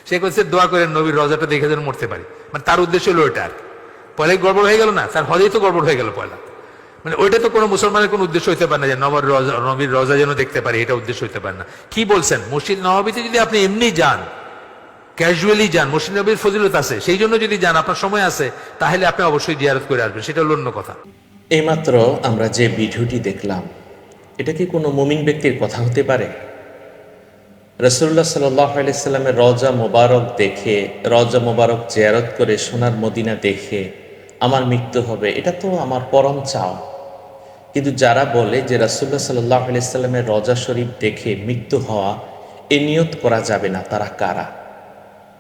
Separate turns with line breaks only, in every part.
সে বলছে দোয়া করেন নবীর রওজাটা দেখে যেন মরতে পারি, মানে তার উদ্দেশ্য হলো ওইটা আর কি। পয়লা গড়বড় হয়ে গেল না, তার হজেই তো গড়বড় হয়ে গেল পয়লা। মানে ওইটা তো কোনো মুসলমানের কোনো উদ্দেশ্য হইতে পারে না যে নবীর রওজা যেন দেখতে পারি, এটা উদ্দেশ্য হইতে পারে না। কি বলছেন, মসজিদ নববীতে যদি আপনি এমনি যান, ক্যাজুয়ালি যান, মসজিদ নবীর ফজিলত আছে সেই জন্য যদি যান, আপনার সময় আছে, তাহলে আপনি অবশ্যই জিয়ারত করে আসবেন, সেটা হলো অন্য কথা।
এইমাত্র আমরা যে ভিডিওটি দেখলাম, এটা কি কোনো মুমিন ব্যক্তির কথা হতে পারে? রাসূলুল্লাহ সাল্লাল্লাহু আলাইহি সাল্লামের রওজা মোবারক দেখে, রওজা মোবারক জিয়ারত করে সোনার মদিনা দেখে আমার মৃত্যু হবে, এটা তো আমার পরম চাওয়া। কিন্তু যারা বলে যে রাসূলুল্লাহ সাল্লাল্লাহু আলাইহি সাল্লামের রওজা শরীফ দেখে মৃত্যু হওয়া এ নিয়ত করা যাবে না, তারা কারা?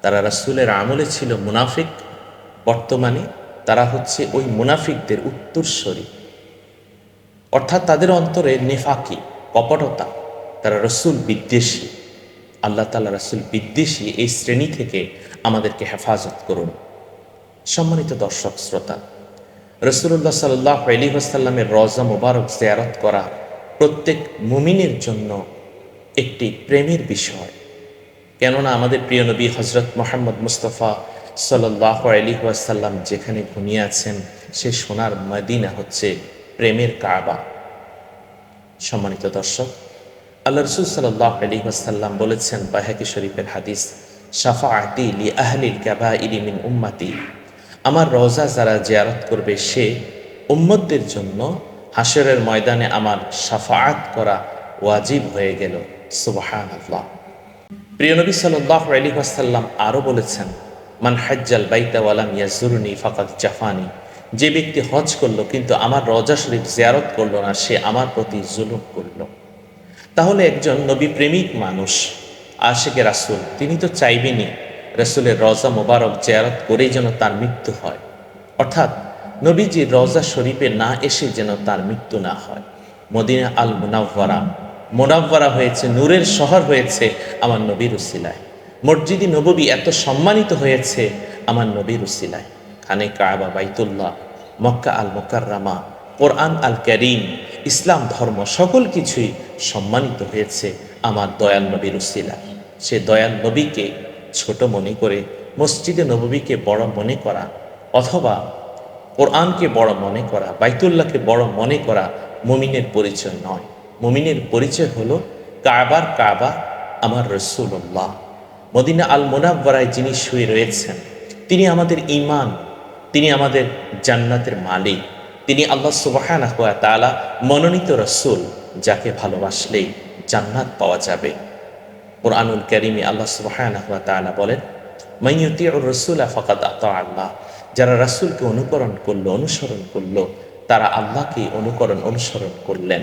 তারা রাসূলের আমলে ছিল মুনাফিক, বর্তমানে তারা হচ্ছে ওই মুনাফিকদের উত্তরসূরি, অর্থাৎ তাদের অন্তরে নেফাকি, কপটতা, তারা রাসূল বিদ্বেষী। আল্লাহ তাআলা রাসূল বিদ্বেষী এই শ্রেণী থেকে আমাদেরকে হেফাজত করুন। সম্মানিত দর্শক শ্রোতা, রাসূলুল্লাহ সাল্লাল্লাহু আলাইহি ওয়াসাল্লামের রওজা মোবারক জিয়ারত করা প্রত্যেক মুমিনের জন্য একটি প্রেমের বিষয়। কেননা আমাদের প্রিয় নবী হযরত মুহাম্মদ মুস্তাফা সাল্লাল্লাহু আলাইহি ওয়াসাল্লাম যেখানে ঘুমিয়ে আছেন, সে সোনার মদিনা হচ্ছে প্রেমের কাবা। সম্মানিত দর্শক, আল্লাহ রাসূল সাল্লাল্লাহু আলাইহি ওয়াসাল্লাম বলেছেন, বাইহাকী শরীফের হাদিস, শাফাআতি লি আহলিল কাবাইরি মিন উম্মতি, আমার রওজা যারা জিয়ারত করবে সে উম্মতদের জন্য হাশরের ময়দানে আমার শাফাআত করা ওয়াজিব হয়ে গেল। সুবহানাল্লাহ। প্রিয় নবী সাল্লাল্লাহু আলাইহি ওয়াসাল্লাম আরও বলেছেন, মান হাজ্জাল বাইতা ওয়ালাম ইয়াজুরনি ফাকাদ জাফানি, যে ব্যক্তি হজ করলো কিন্তু আমার রওজা শরীফ জিয়ারত করলো না, সে আমার প্রতি জুলুম করলো। তাহলে একজন নবী প্রেমিক মানুষ, আশিকে রাসূল, তিনি তো চাইবেনই রাসূলের রওজা মোবারক জিয়ারত করেই যেন তার মৃত্যু হয়, অর্থাৎ নবীজির রওজা শরীফে না এসে যেন তার মৃত্যু না হয়। মদিনা আল মুনাওয়ারা, মোনাব্বারা হয়েছে, নূরের শহর হয়েছে আমার নবীর উসিলায়। মসজিদে নববী এত সম্মানিত হয়েছে আমার নবীর উসিলায়। খানে কাবা, বাইতুল্লাহ, মক্কা আল মুকাররমা, কোরআন আল কারীম, ইসলাম ধর্ম, সকল কিছুই সম্মানিত হয়েছে আমার দয়াল নবীর উসিলায়। সে দয়াল নবীকে ছোট মনে করে মসজিদে নববীকে বড় মনে করা, অথবা কোরআনকে বড় মনে করা, বাইতুল্লাহকে বড় মনে করা মুমিনের পরিচয় নয়। মুমিনের পরিচয় হলো কাবার কাবা আমার রাসূলুল্লাহ। মদিনা আল মুনাওয়ারায় যিনি শুয়ে রয়েছেন, তিনি আমাদের ঈমান, তিনি আমাদের জান্নাতের মালিক, তিনি আল্লাহ সুবহানাহু ওয়া তাআলা মনোনীত রাসূল, যাকে ভালোবাসলেই জান্নাত পাওয়া যাবে। কুরআনুল কারীমে আল্লাহ সুবহানাহু ওয়া তাআলা বলেন, মান ইউতিউর রাসূলা ফাকাদ আতা আল্লাহ, যারা রাসূলকে অনুকরণ করলো, অনুসরণ করলো, তারা আল্লাহকে অনুসরণ করলেন।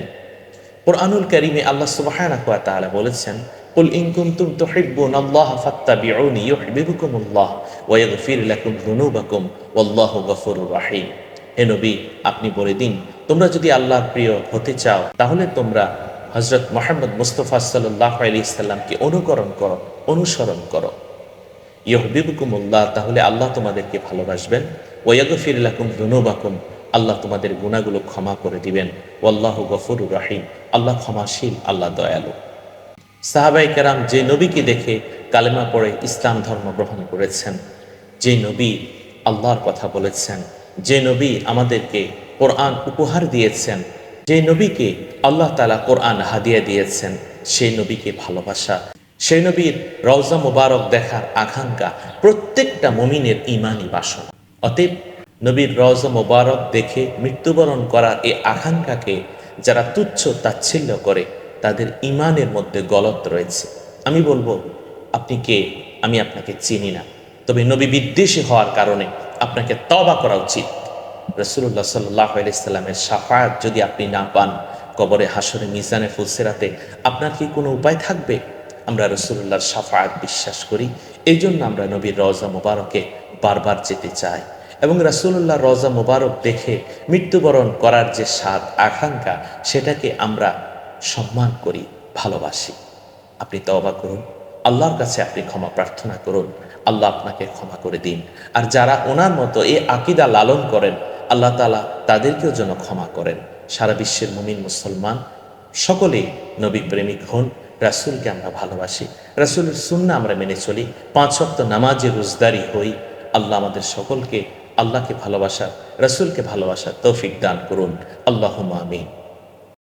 কুরআনুল কারীমে আল্লাহ সুবহানাহু ওয়া তাআলা বলেছেন, কুল ইন কুনতুম তুহিব্বুনাল্লাহা ফাত্তাবিউনি ইউহিব্বুকুমুল্লাহ ওয়া ইয়াগফির লাকুম যুনুবাকুম ওয়াল্লাহু গফুরুর রাহিম। হে নবী, আপনি বলে দিন, তোমরা যদি আল্লাহর প্রিয় হতে চাও তাহলে তোমরা হযরত মুহাম্মদ মুস্তাফা সাল্লাল্লাহু আলাইহি সাল্লামকে অনুসরণ করো। ইউহিব্বুকুমুল্লাহ, তাহলে আল্লাহ তোমাদেরকে ভালোবাসবেন। ওয়া ইয়াগফির লাকুম যুনুবাকুম, আল্লাহ তোমাদের গুনাহগুলো ক্ষমা করে দিবেন। ওয়াল্লাহু গফুরুর রাহিম, আল্লাহ ক্ষমাশীল, আল্লাহ দয়ালু। সাহাবায়ে কেরাম যে নবীকে দেখে কালেমা পড়ে ইসলাম ধর্ম গ্রহণ করেছেন, যে নবী আল্লাহর কথা বলেছেন, যে নবী আমাদেরকে কোরআন উপহার দিয়েছেন, যে নবীকে আল্লাহ তাআলা কোরআন হাদিয়া দিয়েছেন, সেই নবীকে ভালোবাসা, সেই নবীর রওজা মুবারক দেখার আকাঙ্ক্ষা প্রত্যেকটা মুমিনের ঈমানি বাসনা। অতএব নবীর রওজা মুবারক দেখে মৃত্যুবরণ করার এই আকাঙ্ক্ষাকে যারা তুচ্ছ তাচ্ছিল্য করে, তাদের ঈমানের মধ্যে গলত রয়েছে। আমি বলবো, আপনি কে? আমি আপনাকে চিনি না, তবে নবী বিদ্বেষী হওয়ার কারণে আপনাকে তওবা করা উচিত। রাসূলুল্লাহ সাল্লাল্লাহু আলাইহি সাল্লামের শাফাআত যদি আপনি না পান, কবরে, হাসরে, মিজানে, ফুলসিরাতে আপনার কি কোনো উপায় থাকবে? আমরা রাসূলুল্লাহর শাফাআত বিশ্বাস করি, এই জন্য আমরা নবীর রওজা মুবারকে বারবার যেতে চাই, এবং রাসূলুল্লাহর রওজা মুবারক দেখে মৃত্যুবরণ করার যে স্বাদ, আকাঙ্ক্ষা, সেটাকে আমরা সম্মান করি, ভালোবাসি। আপনি তওবা করুন, আল্লাহর কাছে আপনি ক্ষমা প্রার্থনা করুন, আল্লাহ আপনাকে ক্ষমা করে দিন। আর যারা ওনার মতো এই আকীদা লালন করেন, আল্লাহ তাআলা তাদেরকেও যেন ক্ষমা করেন। সারা বিশ্বের মুমিন মুসলমান সকলেই নবী প্রেমিক হন, রাসূলকে আমরা ভালোবাসি, রাসূলের সুন্নাহ আমরা মেনে চলি, 5 ওয়াক্ত নামাজে রোজদারি হই। আল্লাহ আমাদের সকলকে আল্লাহকে ভালোবাসা, রাসূলকে ভালোবাসা তৌফিক দান করুন। আল্লাহুম্মা আমিন।